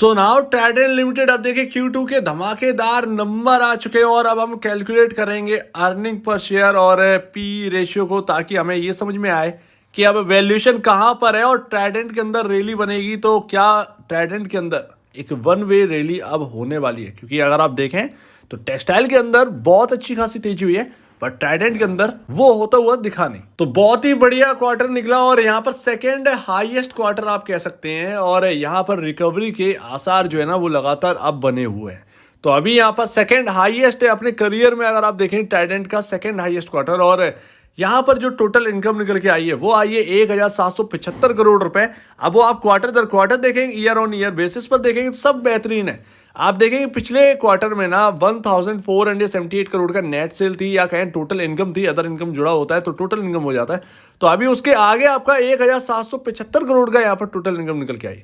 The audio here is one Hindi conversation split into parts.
सो नाउ ट्राइडेंट लिमिटेड अब देखिए Q2 के धमाकेदार नंबर आ चुके हैं और अब हम कैलकुलेट करेंगे अर्निंग पर शेयर और पी रेशियो को, ताकि हमें ये समझ में आए कि अब वैल्यूएशन कहाँ पर है और ट्राइडेंट के अंदर रैली बनेगी तो क्या ट्राइडेंट के अंदर एक वन वे रैली अब होने वाली है। क्योंकि अगर आप देखें तो टेक्सटाइल के अंदर बहुत अच्छी खासी तेजी हुई है, बट ट्राइडेंट के अंदर वो होता हुआ दिखा नहीं। तो बहुत ही बढ़िया क्वार्टर निकला और यहाँ पर सेकेंड हाईएस्ट क्वार्टर आप कह सकते हैं, और यहाँ पर रिकवरी के आसार जो है ना वो लगातार अब बने हुए हैं। तो अभी यहाँ पर सेकेंड हाईएस्ट है अपने करियर में, अगर आप देखें ट्राइडेंट का सेकेंड हाईएस्ट क्वार्टर। और यहाँ पर जो टोटल इनकम निकल के आई है वो आई है 1775 करोड़ रुपए। अब वो आप क्वार्टर दर क्वार्टर देखेंगे, ईयर ऑन ईयर बेसिस पर देखेंगे तो सब बेहतरीन है। आप देखेंगे पिछले क्वार्टर में ना 1478 करोड़ का नेट सेल थी, या कहें टोटल इनकम थी, अदर इनकम जुड़ा होता है तो टोटल इनकम हो जाता है। तो अभी उसके आगे आपका 1775 करोड़ का यहाँ पर टोटल इनकम निकल के आई।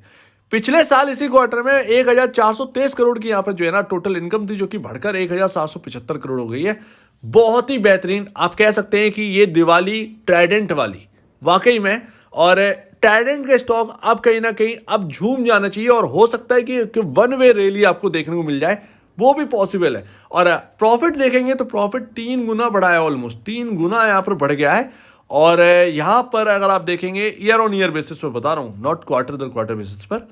पिछले साल इसी क्वार्टर में 1423 करोड़ की यहाँ पर जो है ना टोटल इनकम थी, जो कि बढ़कर 1775 करोड़ हो गई है। बहुत ही बेहतरीन आप कह सकते हैं कि ये दिवाली ट्राइडेंट वाली वाकई में। और ट्राइडेंट के स्टॉक अब कहीं ना कहीं अब झूम जाना चाहिए, और हो सकता है कि वन वे रैली आपको देखने को मिल जाए, वो भी पॉसिबल है। और प्रॉफिट देखेंगे तो प्रॉफिट 3 गुना बढ़ा है, ऑलमोस्ट 3 गुना यहाँ पर बढ़ गया है। और यहाँ पर अगर आप देखेंगे ईयर ऑन ईयर बेसिस पर बता रहा हूँ, नॉट क्वार्टर दर क्वार्टर बेसिस पर।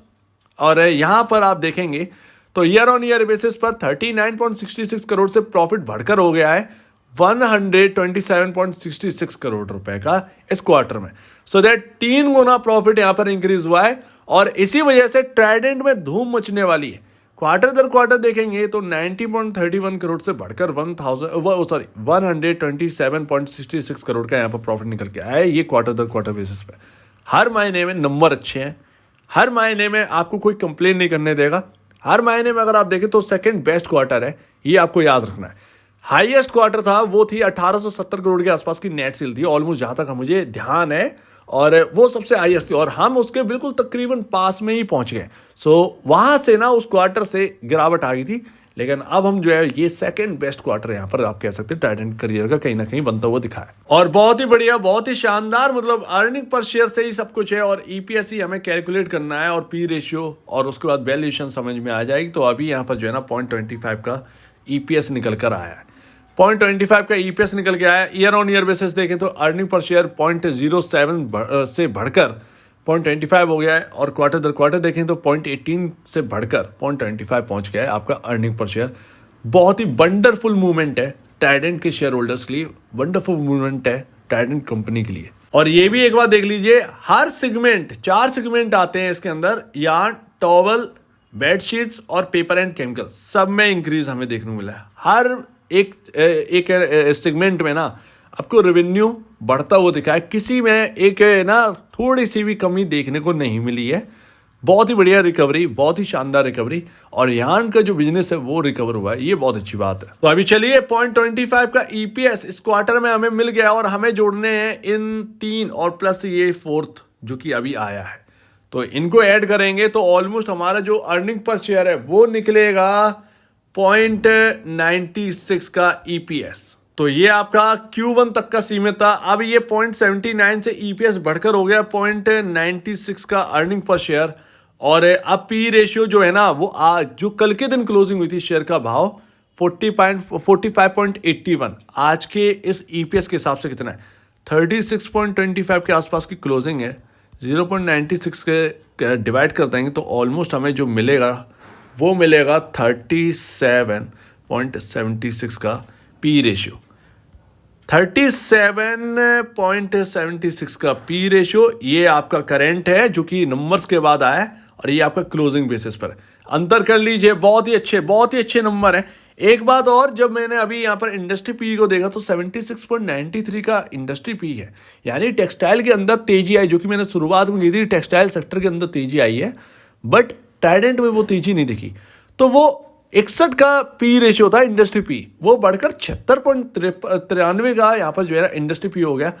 और यहाँ पर आप देखेंगे तो ईयर ऑन ईयर बेसिस पर 39.66 करोड़ से प्रॉफिट बढ़कर हो गया है 127.66 करोड़ रुपए का इस क्वार्टर में। सो दैट 3 गुना प्रॉफिट यहाँ पर इंक्रीज हुआ है, और इसी वजह से ट्राइडेंट में धूम मचने वाली है। क्वार्टर दर क्वार्टर देखेंगे तो 90.31 करोड़ से बढ़कर 127.66 करोड़ का यहाँ पर प्रॉफिट निकल के आया है, ये क्वार्टर दर क्वार्टर बेसिस पे। हर महीने में नंबर अच्छे हैं, हर महीने में आपको कोई कंप्लेन नहीं करने देगा। हर महीने में अगर आप देखें तो सेकंड बेस्ट क्वार्टर है, ये आपको याद रखना है। हाईएस्ट क्वार्टर था वो थी 1870 करोड़ के आसपास की नेट सेल थी, ऑलमोस्ट जहां तक मुझे ध्यान है, और वो सबसे हाईएस्ट थी और हम उसके बिल्कुल तकरीबन पास में ही पहुंच गए। सो वहां से ना उस क्वार्टर से गिरावट आ गई थी, लेकिन अब हम जो है ये सेकंड बेस्ट क्वार्टर यहाँ पर आप कह सकते हैं ट्राइडेंट करियर का कहीं ना कहीं बनता हुआ दिखा है। और बहुत ही बढ़िया, बहुत ही शानदार, मतलब अर्निंग पर शेयर से ही सब कुछ है, और ईपीएस ही हमें कैलकुलेट करना है, और पी रेशियो, और उसके बाद वैल्यूएशन समझ में आ जाएगी। तो अभी यहाँ पर जो है ना 0.25 का ईपीएस निकल कर आया है, 0.25 का ईपीएस निकल के आया। ईयर ऑन ईयर बेसिस देखें तो अर्निंग पर शेयर 0.07 से बढ़कर 0.25 हो गया है, और क्वार्टर दर क्वार्टर देखें तो 0.18 से बढ़कर 0.25 पहुंच गया है आपका अर्निंग पर शेयर। बहुत ही वंडरफुल मूवमेंट है ट्राइडेंट के शेयर होल्डर्स के लिए, वंडरफुल मूवमेंट है ट्राइडेंट कंपनी के लिए। और ये भी एक बार देख लीजिए, हर सेगमेंट, 4 सेगमेंट आते हैं इसके अंदर, यार्न, टॉवल, बेडशीट्स और पेपर एंड केमिकल, सब में इंक्रीज हमें देखने को मिला है। हर एक सेगमेंट में ना आपको रेवेन्यू बढ़ता हुआ दिखा है, किसी में एक ना थोड़ी सी भी कमी देखने को नहीं मिली है। बहुत ही बढ़िया रिकवरी, बहुत ही शानदार रिकवरी, और यहाँ का जो बिजनेस है वो रिकवर हुआ है, ये बहुत अच्छी बात है। तो अभी चलिए 0.25 का ईपीएस इस क्वार्टर में हमें मिल गया, और हमें जोड़ने हैं इन 3 और प्लस ये 4th जो कि अभी आया है। तो इनको ऐड करेंगे तो ऑलमोस्ट हमारा जो अर्निंग पर शेयर है वो निकलेगा 0.96 का ईपीएस। तो ये आपका Q1 तक का सीमित था, अब ये 0.79 से ईपीएस बढ़कर हो गया 0.96 का अर्निंग पर शेयर। और अब पी रेशियो जो है ना वो आज जो कल के दिन क्लोजिंग हुई थी शेयर का भाव 45.81, आज के इस ईपीएस के हिसाब से कितना है 36.25 के आसपास की क्लोजिंग है। 0.96 के डिवाइड कर देंगे तो ऑलमोस्ट हमें जो मिलेगा वो मिलेगा 37.76 का पी रेशियो। 37.76 का पी रेशियो ये आपका करंट है जो कि नंबर्स के बाद आया है, और ये आपका क्लोजिंग बेसिस पर अंतर कर लीजिए। बहुत ही अच्छे नंबर हैं। एक बात और, जब मैंने अभी यहाँ पर इंडस्ट्री पी को देखा तो 76.93 का इंडस्ट्री पी है, यानी टेक्सटाइल के अंदर तेजी आई, जो कि मैंने शुरुआत में की थी, टेक्सटाइल सेक्टर के अंदर तेजी आई है, बट ट्राइडेंट में वो तेजी नहीं दिखी। तो वो 61 का पी रेशियो था इंडस्ट्री पी, वो बढ़कर 76.93 का यहाँ पर जो है इंडस्ट्री पी हो गया।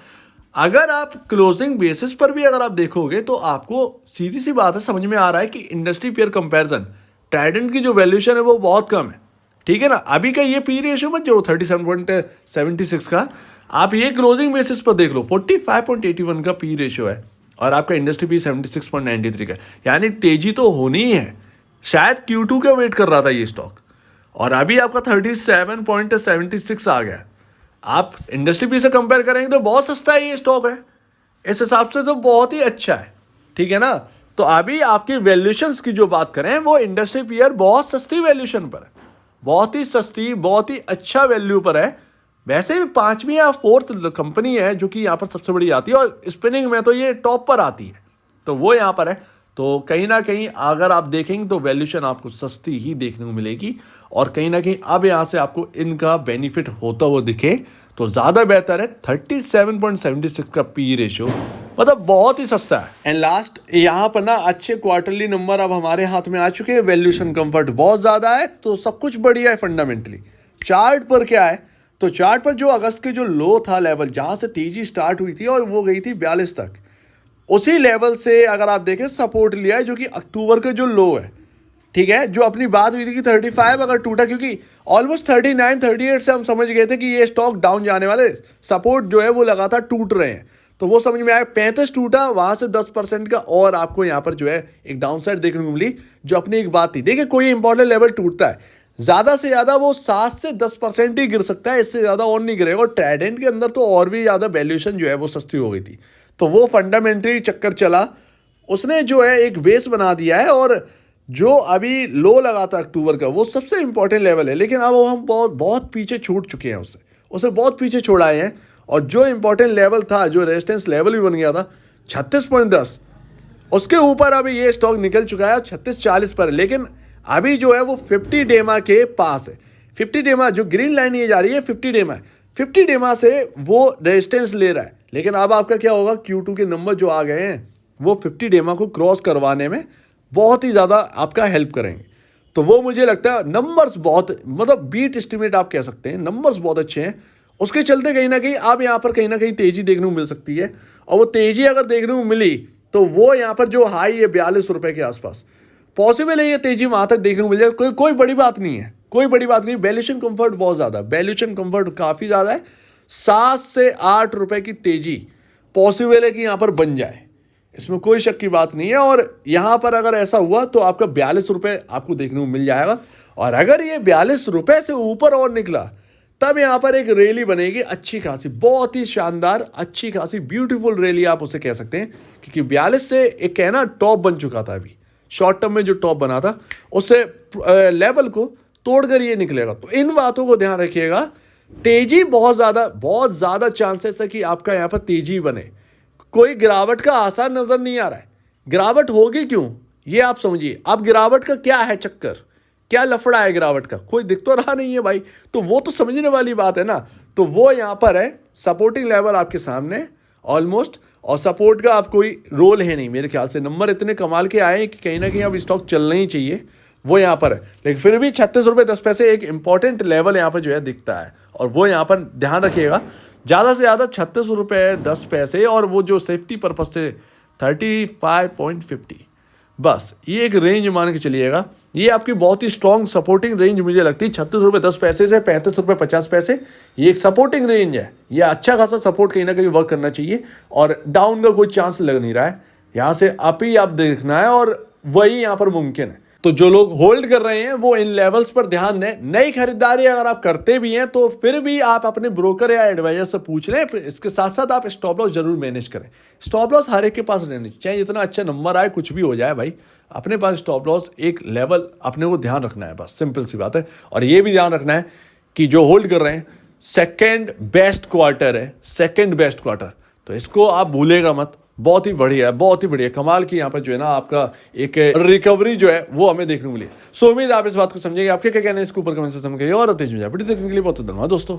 अगर आप क्लोजिंग बेसिस पर भी अगर आप देखोगे तो आपको सीधी सी बात है, समझ में आ रहा है कि इंडस्ट्री पेयर कंपैरिजन ट्राइडेंट की जो वैल्यूएशन है वो बहुत कम है, ठीक है ना। अभी का ये पी रेशियो मत जोड़ो 37.76 का, आप ये क्लोजिंग बेसिस पर देख लो 45.81 का पी रेशियो है, और आपका इंडस्ट्री पी 76.93 का, यानी तेजी तो होनी ही है, शायद Q2 का वेट कर रहा था ये स्टॉक, और अभी आपका 37.76 आ गया। आप इंडस्ट्री पी से कंपेयर करेंगे तो बहुत सस्ता है ये स्टॉक है, इस हिसाब से तो बहुत ही अच्छा है, ठीक है ना। तो अभी आपकी वैल्यूएशंस की जो बात करें वो इंडस्ट्री पीयर बहुत सस्ती वैल्यूएशन पर है, बहुत ही सस्ती, बहुत ही अच्छा वैल्यू पर है। वैसे भी 5वीं या 4th कंपनी है जो कि यहाँ पर सबसे बड़ी आती है, और स्पिनिंग में तो ये टॉप पर आती है, तो वो यहाँ पर है। तो कहीं ना कहीं अगर आप देखेंगे तो वैल्यूएशन आपको सस्ती ही देखने को मिलेगी, और कहीं ना कहीं अब यहाँ से आपको इनका बेनिफिट होता हुआ दिखे तो ज़्यादा बेहतर है। 37.76 का पी रेशियो मतलब बहुत ही सस्ता है। एंड लास्ट यहाँ पर ना अच्छे क्वार्टरली नंबर अब हमारे हाथ में आ चुके हैं, वैल्यूएशन कंफर्ट बहुत ज़्यादा है, तो सब कुछ बढ़िया है फंडामेंटली। चार्ट पर क्या है, तो चार्ट पर जो अगस्त के जो लो था लेवल, जहाँ से तेजी स्टार्ट हुई थी और वो गई थी 42 तक, उसी लेवल से अगर आप देखें सपोर्ट लिया है, जो कि अक्टूबर का जो लो है, ठीक है, जो अपनी बात हुई थी कि 35 अगर टूटा, क्योंकि ऑलमोस्ट 39 38 से हम समझ गए थे कि ये स्टॉक डाउन जाने वाले, सपोर्ट जो है वो लगातार टूट रहे हैं, तो वो समझ में आया। 35 टूटा, वहां से 10% का और आपको यहाँ पर जो है एक डाउन साइड देखने को मिली, जो अपनी एक बात थी। देखिए कोई इंपॉर्टेंट लेवल टूटता है, ज़्यादा से ज़्यादा वो 7 से 10% ही गिर सकता है, इससे ज़्यादा और नहीं गिरेगा। और ट्राइडेंट के अंदर तो और भी ज़्यादा वैल्यूएशन जो है वो सस्ती हो गई थी, तो वो फंडामेंटली चक्कर चला, उसने जो है एक बेस बना दिया है। और जो अभी लो लगा था अक्टूबर का, वो सबसे इंपॉर्टेंट लेवल है, लेकिन अब हम बहुत बहुत पीछे छूट चुके हैं उसे बहुत पीछे छोड़ाए हैं। और जो इंपॉर्टेंट लेवल था, जो रेजिस्टेंस लेवल भी बन गया था 36.10, उसके ऊपर अभी ये स्टॉक निकल चुका है 36.40 पर, लेकिन अभी जो है वो 50 डेमा के पास है। 50 डेमा जो ग्रीन लाइन ये जा रही है 50 डेमा है, 50 डेमा से वो रेजिस्टेंस ले रहा है। लेकिन अब आपका क्या होगा, Q2 के नंबर जो आ गए हैं वो 50 डेमा को क्रॉस करवाने में बहुत ही ज़्यादा आपका हेल्प करेंगे। तो वो मुझे लगता है नंबर्स बहुत, मतलब बीट एस्टिमेट आप कह सकते हैं, नंबर्स बहुत अच्छे हैं। उसके चलते कहीं ना कहीं अब यहाँ पर कहीं ना कहीं तेज़ी देखने को मिल सकती है, और वो तेज़ी अगर देखने को मिली तो वो यहाँ पर जो हाई है 42 रुपये के आसपास, पॉसिबल है ये तेज़ी वहाँ तक देखने को मिल जाए। कोई बड़ी बात नहीं है, कोई बड़ी बात नहीं। वैल्यूएशन कंफर्ट बहुत ज़्यादा, वैल्यूएशन कंफर्ट काफ़ी ज़्यादा है। 7 से 8 रुपये की तेज़ी पॉसिबल है कि यहाँ पर बन जाए, इसमें कोई शक की बात नहीं है। और यहाँ पर अगर ऐसा हुआ तो आपका 42 रुपये आपको देखने को मिल जाएगा, और अगर ये 42 रुपये से ऊपर और निकला तब यहाँ पर एक रैली बनेगी अच्छी खासी, बहुत ही शानदार, अच्छी खासी ब्यूटीफुल रैली आप उसे कह सकते हैं, क्योंकि 42 से एक कहना टॉप बन चुका था। अभी शॉर्ट टर्म में जो टॉप बना था उससे लेवल को तोड़कर ये निकलेगा, तो इन बातों को ध्यान रखिएगा। तेजी बहुत ज़्यादा चांसेस है कि आपका यहाँ पर तेजी बने, कोई गिरावट का आसार नजर नहीं आ रहा है। गिरावट होगी क्यों ये आप समझिए, अब गिरावट का क्या है चक्कर, क्या लफड़ा है गिरावट का, कोई दिख तो रहा नहीं है भाई, तो वो तो समझने वाली बात है ना। तो वो यहाँ पर है सपोर्टिंग लेवल आपके सामने ऑलमोस्ट, और सपोर्ट का अब कोई रोल है नहीं मेरे ख्याल से। नंबर इतने कमाल के आए हैं कि कहीं ना कहीं अब स्टॉक चलना ही चाहिए, वो यहाँ पर है। लेकिन फिर भी 36 रुपये 10 पैसे एक इंपॉर्टेंट लेवल यहाँ पर जो है दिखता है, और वो यहाँ पर ध्यान रखिएगा ज़्यादा से ज़्यादा 36 रुपये 10 पैसे, और वो जो सेफ्टी पर्पज से 35.50, बस ये एक रेंज मान के चलिएगा। ये आपकी बहुत ही स्ट्रॉन्ग सपोर्टिंग रेंज मुझे लगती है। 36 रुपये 10 पैसे से 35 रुपये 50 पैसे, ये एक सपोर्टिंग रेंज है। ये अच्छा खासा सपोर्ट कहीं ना कहीं वर्क करना चाहिए, और डाउन का कोई चांस लग नहीं रहा है। यहाँ से अप ही आप देखना है, और वही यहाँ पर मुमकिन है। तो जो लोग होल्ड कर रहे हैं वो इन लेवल्स पर ध्यान दें। नई खरीदारी अगर आप करते भी हैं तो फिर भी आप अपने ब्रोकर या एडवाइजर से पूछ लें। इसके साथ साथ आप स्टॉप लॉस जरूर मैनेज करें। स्टॉप लॉस हर एक के पास रहनी चाहिए, चाहे जितना अच्छा नंबर आए, कुछ भी हो जाए भाई, अपने पास स्टॉप लॉस एक लेवल अपने को ध्यान रखना है, बस सिंपल सी बात है। और ये भी ध्यान रखना है कि जो होल्ड कर रहे हैं सेकेंड बेस्ट क्वार्टर है, सेकेंड बेस्ट क्वार्टर, तो इसको आप भूलेगा मत। बहुत ही बढ़िया, बहुत ही बढ़िया, कमाल की यहाँ पर जो है ना आपका एक रिकवरी जो है वो हमें देखने को मिली। सो उम्मीद आप इस बात को समझेंगे। आपके क्या कहना है इसके ऊपर कमेंट सेक्शन में कहिए, और तेज में जाए वीडियो देखने के लिए बहुत धन्यवाद दोस्तों।